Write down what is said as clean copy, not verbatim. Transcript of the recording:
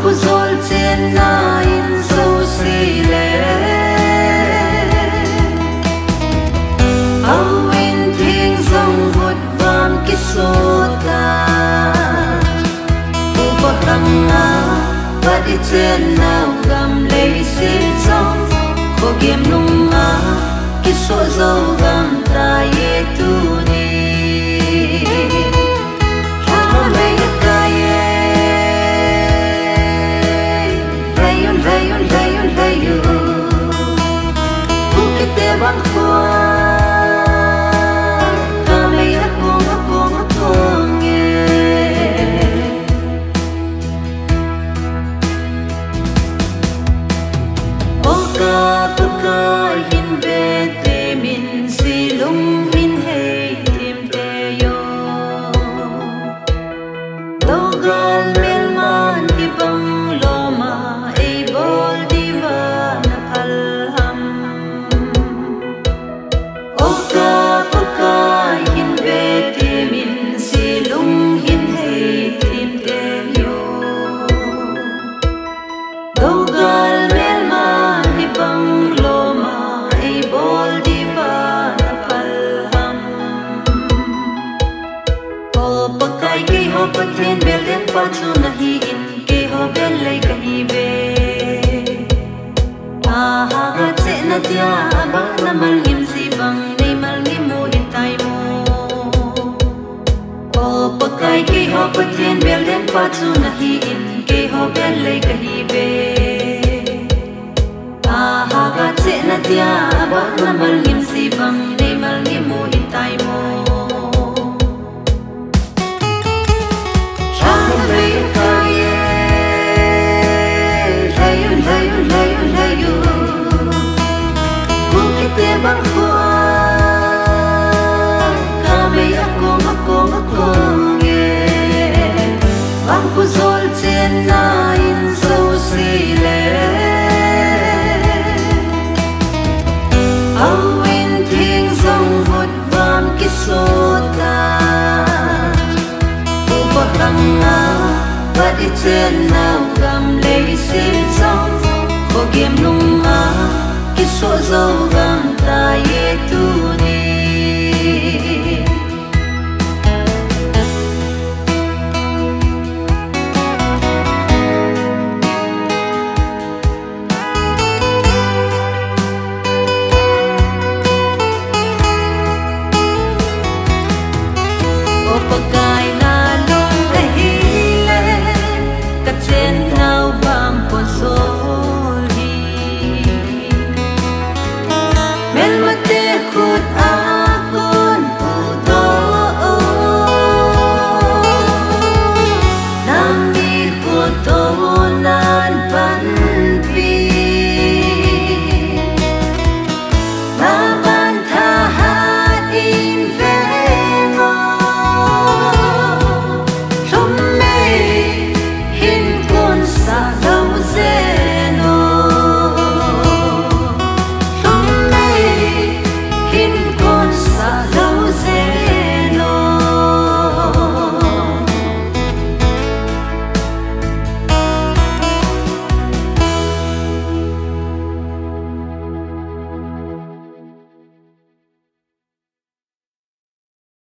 ku zol chen na in so si le au in thing song vut vam ki so ta u pa khang na pa di chen na gam le si song ko gem nung na ki so zo gam ta ye tu ni bang khoa kami aku nge oka hin ve te min silung hin hey tim te yo dogal mel man ki bang loma ei bol diva na phal hin ve te min silung hin hey tim te yo dogal mel ma hi bang lo ma ei bol diva na pal ham ho pakai ke ho pathen bel dem pa chu nahi in ke ho bel lai kahi ve ha che na tia ba na mal him si bang nei mal ni mo in tai mo ho pakai ke ho pathen bel dem pa chu nahi in ke ho bel lai kahi ve ha che na tia ba na mal him si bang nei mal ni mo in tai mo bang khoa kami aku nge bang ku zol chen na in so si le au in thing song vut vam ki so ta u pa khang na pa di chen na gam le si song ko gem nung ma ki so zo gam ta ye tu ni